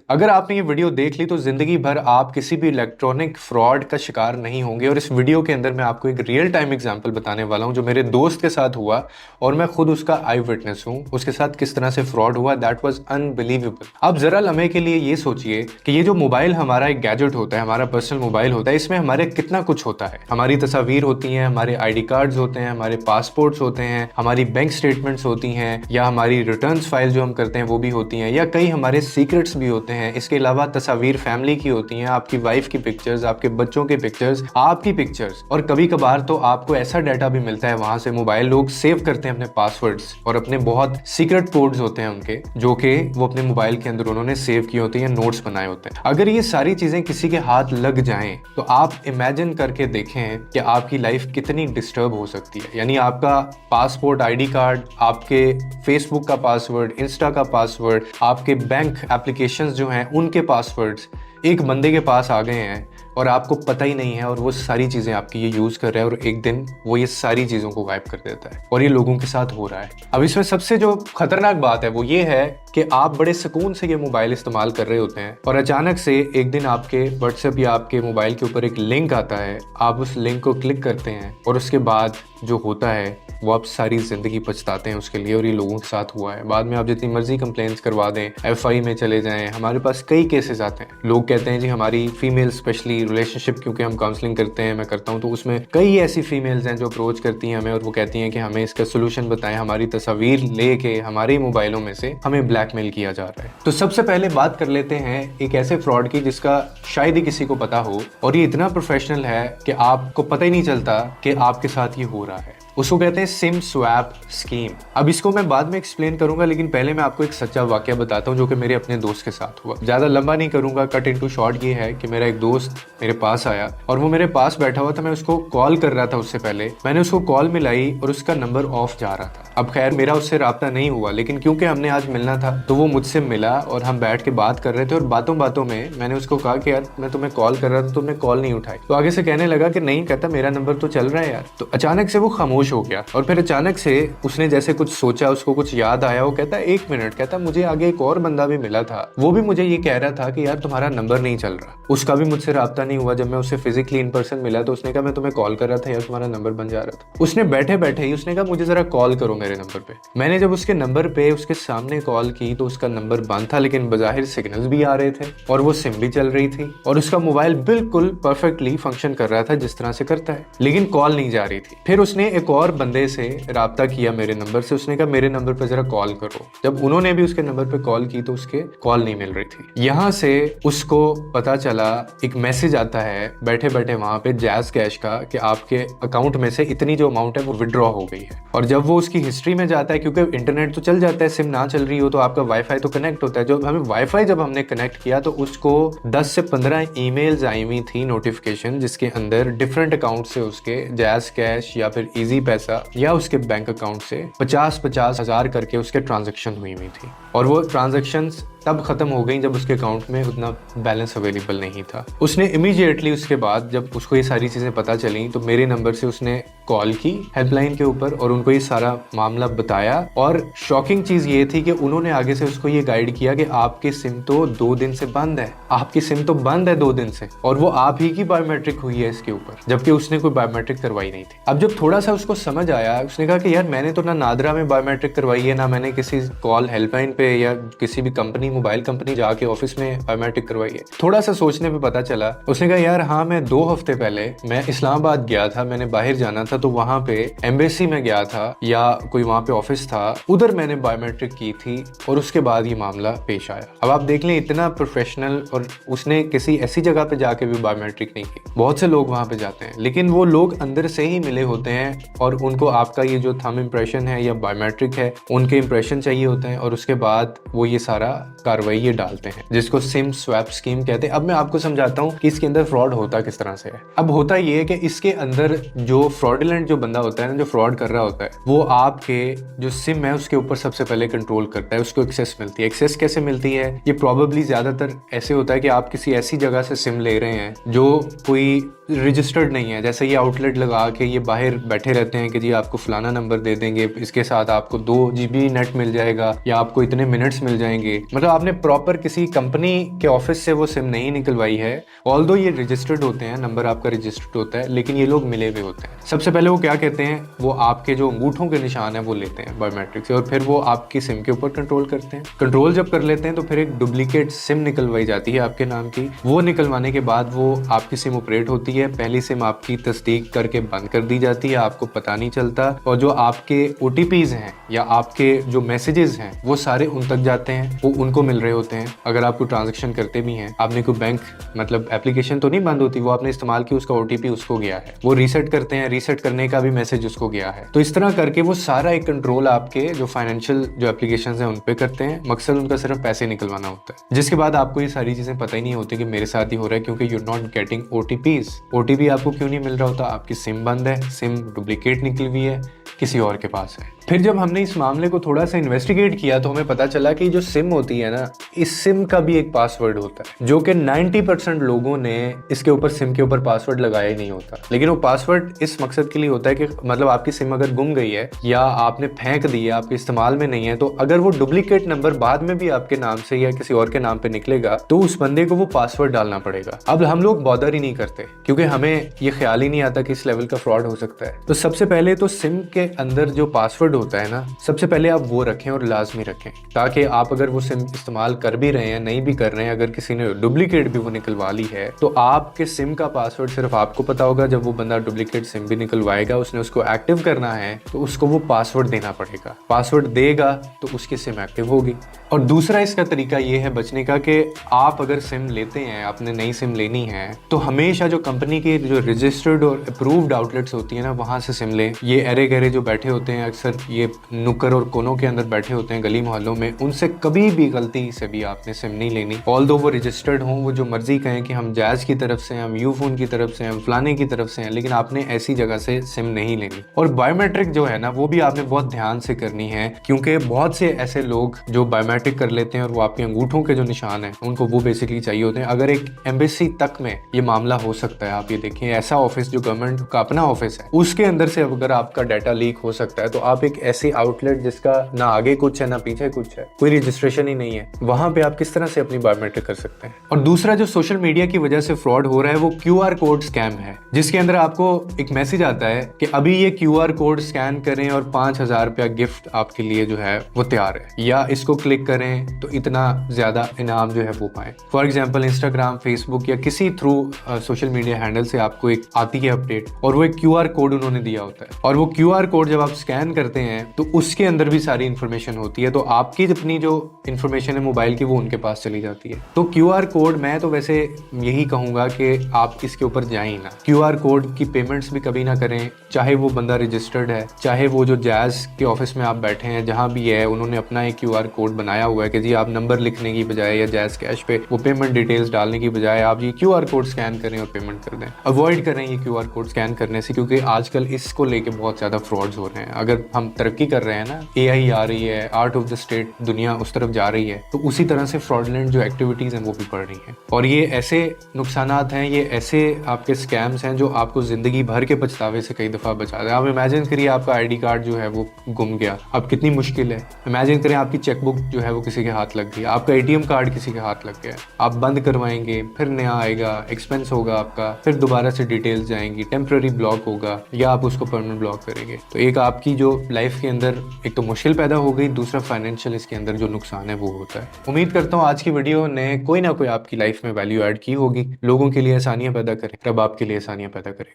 अगर आपने ये वीडियो देख ली तो जिंदगी भर आप किसी भी इलेक्ट्रॉनिक फ्रॉड का शिकार नहीं होंगे। और इस वीडियो के अंदर मैं आपको एक रियल टाइम एग्जांपल बताने वाला हूं जो मेरे दोस्त के साथ हुआ और मैं खुद उसका आई विटनेस हूं। उसके साथ किस तरह से फ्रॉड हुआ, दैट वाज अनबिलीवेबल। आप जरा लम्हे के लिए ये सोचिए कि ये जो मोबाइल हमारा एक गैजेट होता है, हमारा पर्सनल मोबाइल होता है, इसमें हमारे कितना कुछ होता है। हमारी तस्वीर होती हैं, हमारे आईडी कार्ड्स होते हैं, हमारे पासपोर्ट्स होते हैं, हमारी बैंक स्टेटमेंट्स होती हैं, या हमारी रिटर्न्स फाइल जो हम करते हैं वो भी होती हैं, या कई हमारे सीक्रेट्स भी होते हैं। इसके अलावा तस्वीर फैमिली की होती हैं, आपकी वाइफ की पिक्चर्स, आपके बच्चों के पिक्चर्स, आपकी पिक्चर्स, और कभी कभार तो आपको ऐसा डाटा भी मिलता है वहां से। मोबाइल लोग सेव करते हैं अपने पासवर्ड्स और अपने बहुत सीक्रेट कोड्स होते हैं उनके, जो कि वो अपने मोबाइल के अंदर उन्होंने सेव किए होते हैं, नोट्स बनाए होते हैं। अगर ये सारी चीजें किसी के हाथ लग जाएं तो आप इमेजिन करके देखें कि आपकी लाइफ कितनी डिस्टर्ब हो सकती है। यानी आपका पासपोर्ट, आईडी कार्ड, आपके फेसबुक का पासवर्ड, इंस्टा का पासवर्ड, आपके बैंक एप्लीकेशंस जो हैं उनके पासवर्ड्स एक बंदे के पास आ गए हैं और आपको पता ही नहीं है, और वो सारी चीज़ें आपकी ये यूज़ कर रहा है और एक दिन वो ये सारी चीज़ों को गायब कर देता है। और ये लोगों के साथ हो रहा है। अब इसमें सबसे जो खतरनाक बात है वो ये है कि आप बड़े सुकून से ये मोबाइल इस्तेमाल कर रहे होते हैं और अचानक से एक दिन आपके व्हाट्सएप या आपके मोबाइल के ऊपर एक लिंक आता है, आप उस लिंक को क्लिक करते हैं और उसके बाद जो होता है वो आप सारी ज़िंदगी पछताते हैं उसके लिए। और ये लोगों के साथ हुआ है। बाद में आप जितनी मर्जी कंप्लेंट्स करवा दें, एफआई में चले जाएं, हमारे पास कई केसेस आते हैं। लोग कहते हैं जी हमारी फीमेल स्पेशली रिलेशनशिप, क्योंकि हम काउंसलिंग करते हैं, मैं करता हूं, तो उसमें कई ऐसी फीमेल्स हैं जो अप्रोच करती हैं हमें और वो कहती हैं कि हमें इसका सोल्यूशन बताएं। हमारी तस्वीर लेके हमारे मोबाइलों में से हमें ब्लैकमेल किया जा रहा है। तो सबसे पहले बात कर लेते हैं एक ऐसे फ्रॉड की जिसका शायद ही किसी को पता हो, और ये इतना प्रोफेशनल है कि आपको पता ही नहीं चलता कि आपके साथ ये हो रहा है। उसको कहते हैं सिम स्वैप स्कीम। अब इसको मैं बाद में एक्सप्लेन करूंगा, लेकिन पहले मैं आपको एक सच्चा वाकया बताता हूं जो कि मेरे अपने दोस्त के साथ हुआ। ज्यादा लंबा नहीं करूंगा, कट इनटू शॉर्ट। ये है कि मेरा एक दोस्त मेरे पास आया और वो मेरे पास बैठा हुआ था। मैं उसको कॉल कर रहा था, उससे पहले मैंने उसको कॉल मिलाई और उसका नंबर ऑफ जा रहा था। अब खैर मेरा उससे राब्ता नहीं हुआ, लेकिन क्योंकि हमने आज मिलना था तो वो मुझसे मिला और हम बैठ के बात कर रहे थे। और बातों बातों में मैंने उसको कहा कि यार मैं तुम्हें कॉल कर रहा था, तुमने कॉल नहीं उठाई। तो आगे से कहने लगा कि नहीं, कहता मेरा नंबर तो चल रहा है यार। तो अचानक से वो खामोश हो गया और फिर अचानक से उसने जैसे कुछ सोचा, उसको कुछ याद आया। वो कहता एक मिनट, कहता मुझे आगे एक और बंदा भी मिला था, वो भी मुझे ये कह रहा था कि यार तुम्हारा नंबर नहीं चल रहा। उसका भी मुझसे राब्ता नहीं हुआ। जब मैं उससे फिजिकली इन पर्सन मिला तो उसने कहा मैं तुम्हें कॉल कर रहा था यार, तुम्हारा नंबर बन जा रहा था। उसने बैठे बैठे ही उसने कहा मुझे जरा कॉल करो मेरे नंबर पे। मैंने जब उसके नंबर पे उसके सामने कॉल की तो उसका नंबर बंद था, लेकिन बजाहिर सिग्नल्स भी आ रहे थे और वो सिम भी चल रही थी और उसका मोबाइल बिल्कुल परफेक्टली फंक्शन कर रहा था जिस तरह से करता है, लेकिन कॉल नहीं जा रही थी। फिर उसने एक और बंदे से राब्ता किया मेरे नंबर से। उसने कहा मेरे नंबर पे जरा कॉल करो। जब उन्होंने भी उसके नंबर पे कॉल की तो उसके कॉल नहीं मिल रही थी। यहाँ से उसको पता चला, एक मैसेज आता है बैठे बैठे वहां पे जैज़ कैश का कि आपके अकाउंट में से इतनी जो अमाउंट है वो विड्रॉ हो गई है। और जब वो उसकी हिस्ट्री में जाता है, क्योंकि इंटरनेट तो चल जाता है, सिम ना चल रही हो तो आपका वाईफाई तो कनेक्ट होता है। जब हमें वाईफाई जब हमने कनेक्ट किया तो उसको 10 से 15 ईमेल्स आई हुई थी नोटिफिकेशन, जिसके अंदर डिफरेंट अकाउंट से उसके जैज़ कैश या फिर इजी पैसा या उसके बैंक अकाउंट से 50-50 हजार करके उसके ट्रांजैक्शन हुई थी। और वो ट्रांजैक्शंस तब खत्म हो गई जब उसके अकाउंट में उतना बैलेंस अवेलेबल नहीं था। उसने इमीडिएटली उसके बाद जब उसको ये सारी चीजें पता चली तो मेरे नंबर से उसने कॉल की हेल्पलाइन के ऊपर और उनको ये सारा मामला बताया। और शॉकिंग चीज ये थी कि उन्होंने आगे से उसको ये गाइड किया कि आपकी सिम तो 2 दिन से बंद है, आपकी सिम तो बंद है 2 दिन से, और वो आप ही की बायोमेट्रिक हुई है इसके ऊपर, जबकि उसने कोई बायोमेट्रिक करवाई नहीं थी। अब जब थोड़ा सा उसको समझ आया, उसने कहा कि यार मैंने तो ना नादरा में बायोमेट्रिक करवाई है, ना मैंने किसी कॉल हेल्पलाइन पे या किसी भी कंपनी, मोबाइल कंपनी जाके ऑफिस में बायोमेट्रिक करवाई है। थोड़ा सा सोचने पे पता चला, उसने कहा यार हाँ, मैं 2 हफ्ते पहले मैं इस्लामाबाद गया था, मैंने बाहर जाना था, तो वहां पे एम्बेसी में गया था या कोई वहां पे ऑफिस था, उधर मैंने बायोमेट्रिक की थी और उसके बाद ये मामला पेश आया। अब आप देख लें, इतना प्रोफेशनल, और उसने किसी ऐसी जगह पे जाके भी बायोमेट्रिक नहीं की। बहुत से लोग वहां पे जाते हैं, लेकिन वो लोग अंदर से ही मिले होते हैं और उनको आपका ये जो थंब इंप्रेशन है या बायोमेट्रिक है, उनके इंप्रेशन चाहिए होते हैं और उसके बाद वो ये सारा कार्रवाई ये डालते हैं, जिसको सिम स्वैप स्कीम कहते हैं। अब मैं आपको समझाता हूँ कि इसके अंदर फ्रॉड होता किस तरह से है। अब होता ये है कि इसके अंदर जो फ्रॉडुलेंट जो बंदा होता है ना, जो फ्रॉड कर रहा होता है, वो आपके जो सिम है उसके ऊपर सबसे पहले कंट्रोल करता है, उसको एक्सेस मिलती है। एक्सेस कैसे मिलती है? ये प्रोबेबली ज्यादातर ऐसे होता है कि आप किसी ऐसी जगह से सिम ले रहे हैं जो कोई रजिस्टर्ड नहीं है। जैसे ये आउटलेट लगा के ये बाहर बैठे रहते हैं कि जी आपको फलाना नंबर दे देंगे, इसके साथ आपको 2 GB नेट मिल जाएगा या आपको इतने मिनट्स मिल जाएंगे। मतलब आपने प्रॉपर किसी कंपनी के ऑफिस से वो सिम नहीं निकलवाई है। ऑल्दो ये रजिस्टर्ड होते हैं, नंबर आपका रजिस्टर्ड होता है, लेकिन ये लोग मिले हुए होते हैं। सबसे पहले वो क्या कहते हैं, वो आपके जो अंगूठों के निशान है वो लेते हैं बायोमेट्रिक से, और फिर वो आपकी सिम के ऊपर कंट्रोल करते हैं। कंट्रोल जब कर लेते हैं तो फिर एक डुप्लीकेट सिम निकलवाई जाती है आपके नाम की। वो निकलवाने के बाद वो आपकी सिम ऑपरेट होती है। पहली सिम आपकी तस्दीक करके बंद कर दी जाती है, आपको पता नहीं चलता, और जो आपके OTPs हैं या आपके जो मैसेजेस हैं वो सारे उन तक जाते हैं, वो उनको मिल रहे होते हैं। अगर आप कोई ट्रांजैक्शन करते भी हैं, आपने कोई बैंक मतलब एप्लीकेशन तो नहीं बंद होती, वो आपने इस्तेमाल की, उसका OTP उसको गया है, वो रीसेट करते हैं, रीसेट करने का भी मैसेज उसको गया है। तो इस तरह करके वो सारा एक कंट्रोल आपके जो फाइनेंशियल जो एप्लीकेशन है उन पे करते हैं। मकसद उनका सिर्फ पैसे निकलवाना होता है, जिसके बाद आपको ये सारी चीजें पता ही नहीं होती कि मेरे साथ ही हो रहा है, क्योंकि you not getting OTPs। OTP आपको क्यों नहीं मिल रहा होता, आपकी सिम बंद है, सिम डुप्लीकेट निकली हुई है, किसी और के पास है। फिर जब हमने इस मामले को थोड़ा सा इन्वेस्टिगेट किया तो हमें पता चला कि जो सिम होती है ना, इस सिम का भी एक पासवर्ड होता है, जो कि 90% लोगों ने इसके ऊपर सिम के ऊपर पासवर्ड लगाया ही नहीं होता। लेकिन वो पासवर्ड इस मकसद के लिए होता है कि मतलब आपकी सिम अगर गुम गई है या आपने फेंक दी है, आपके इस्तेमाल में नहीं है, तो अगर वो डुप्लीकेट नंबर बाद में भी आपके नाम से या किसी और के नाम पे निकलेगा तो उस बंदे को वो पासवर्ड डालना पड़ेगा। अब हम लोग बॉदर ही नहीं करते क्योंकि हमें ये ख्याल ही नहीं आता कि इस लेवल का फ्रॉड हो सकता है। तो सबसे पहले तो सिम के अंदर जो पासवर्ड होता है ना, सबसे पहले आप वो रखें और लाजमी रखें, ताकि आप अगर वो सिम इस्तेमाल कर भी रहे हैं, नहीं भी कर रहे हैं, अगर किसी ने डुप्लीकेट भी वो निकलवा ली है तो आपके सिम का पासवर्ड सिर्फ आपको पता होगा। जब वो बंदा डुप्लीकेट सिम भी निकलवाएगा, उसने उसको एक्टिव करना है तो उसको वो पासवर्ड देना पड़ेगा। पासवर्ड देगा तो उसकी सिम एक्टिव होगी। और दूसरा इसका तरीका ये है बचने का कि आप अगर सिम लेते हैं, आपने नई सिम लेनी है, तो हमेशा जो कंपनी के जो रजिस्टर्ड और अप्रूव्ड आउटलेट्स होती है ना, वहां से सिम लें। ये अरे गहरे जो बैठे होते हैं, अक्सर ये नुक्कड़ और कोनों के अंदर बैठे होते हैं गली मोहल्लों में, उनसे कभी भी गलती से भी आपने सिम नहीं लेनी। ऑल्दो वो रजिस्टर्ड हों, वो जो मर्जी कहें कि हम जैज की तरफ से हैं, हम यूफोन की तरफ से हैं, हम फलाने की तरफ से हैं, लेकिन आपने ऐसी जगह से सिम नहीं लेनी। और बायोमेट्रिक जो है ना, वो भी आपने बहुत ध्यान से करनी है, क्योंकि बहुत से ऐसे लोग जो बायोमेट्रिक कर लेते हैं और वो आपके अंगूठों के जो निशान हैं उनको वो बेसिकली चाहिए होते हैं। अगर एक एम्बेसी तक में ये मामला हो सकता है। आप ये देखें, ऐसा ऑफिस जो गवर्नमेंट का अपना ऑफिस है, उसके अंदर से अगर आपका डाटा लीक हो सकता है, तो आप एक ऐसी आउटलेट जिसका ना आगे कुछ है ना पीछे कुछ है, कोई रजिस्ट्रेशन ही नहीं है, वहां पे आप किस तरह से अपनी बायोमेट्रिक कर सकते हैं। और दूसरा जो सोशल मीडिया की वजह से फ्रॉड हो रहा है वो QR कोड स्कैम है, जिसके अंदर आपको एक मैसेज आता है कि अभी ये QR कोड स्कैन करें और 5,000 रुपया गिफ्ट आपके लिए जो है वो तैयार है, या इसको क्लिक करें तो इतना ज्यादा इनाम जो है वो पाएं। फॉर एग्जाम्पल इंस्टाग्राम, फेसबुक या किसी थ्रू सोशल मीडिया हैंडल से आपको एक आती है अपडेट, और वो एक QR कोड उन्होंने दिया होता है, और वो QR कोड जब आप स्कैन करते हैं तो उसके अंदर भी सारी इंफॉर्मेशन होती है। तो आपकी अपनी जो इंफॉर्मेशन है मोबाइल की, वो उनके पास चली जाती है। तो QR कोड, मैं तो वैसे यही कहूंगा कि आप इसके ऊपर जाएं ना। QR कोड की पेमेंट्स भी कभी ना करें, चाहे वो बंदा रजिस्टर्ड है, चाहे वो जो जैज के ऑफिस में आप बैठे हैं, जहां भी है, उन्होंने अपना एक QR कोड बनाया हुआ है कि जी आप नंबर लिखने की बजाय या जैज कैश पे वो पेमेंट डिटेल्स डालने की बजाय आप ये QR कोड स्कैन करें और पेमेंट कर दें। अवॉइड करें ये QR कोड स्कैन करने से, क्योंकि आजकल इसको लेके बहुत ज्यादा फ्रॉड्स हो रहे हैं। अगर हम तरक्की कर रहे हैं ना, AI आ रही है, आर्ट ऑफ द स्टेट दुनिया उस तरफ जा रही है, तो उसी तरह से फ्रॉडलेंट जो एक्टिविटीज हैं वो भी बढ़ रही हैं। और ये ऐसे नुकसानात हैं, ये ऐसे आपके स्कैम्स हैं जो आपको जिंदगी भर के पछतावे से कई दफा बचा दे। आप इमेजिन करिए आपका ID कार्ड जो है वो गुम गया, अब कितनी मुश्किल है। इमेजिन करें आपकी चेकबुक जो है वो किसी के हाथ लग गई, आपका ATM कार्ड किसी के हाथ लग गया, आप बंद करवाएंगे, फिर नया आएगा, एक्सपेंस होगा आपका, फिर दोबारा से डिटेल्स जाएंगी, टेम्पररी ब्लॉक होगा, या आप उसको परमानेंट ब्लॉक करेंगे। तो एक आपकी जो लाइफ के अंदर एक तो मुश्किल पैदा हो गई, दूसरा फाइनेंशियल इसके अंदर जो नुकसान है वो होता है। उम्मीद करता हूँ आज की वीडियो ने कोई ना कोई आपकी लाइफ में वैल्यू ऐड की होगी, लोगों के लिए आसानियां पैदा करे, रब आपके लिए आसानियां पैदा करेगा।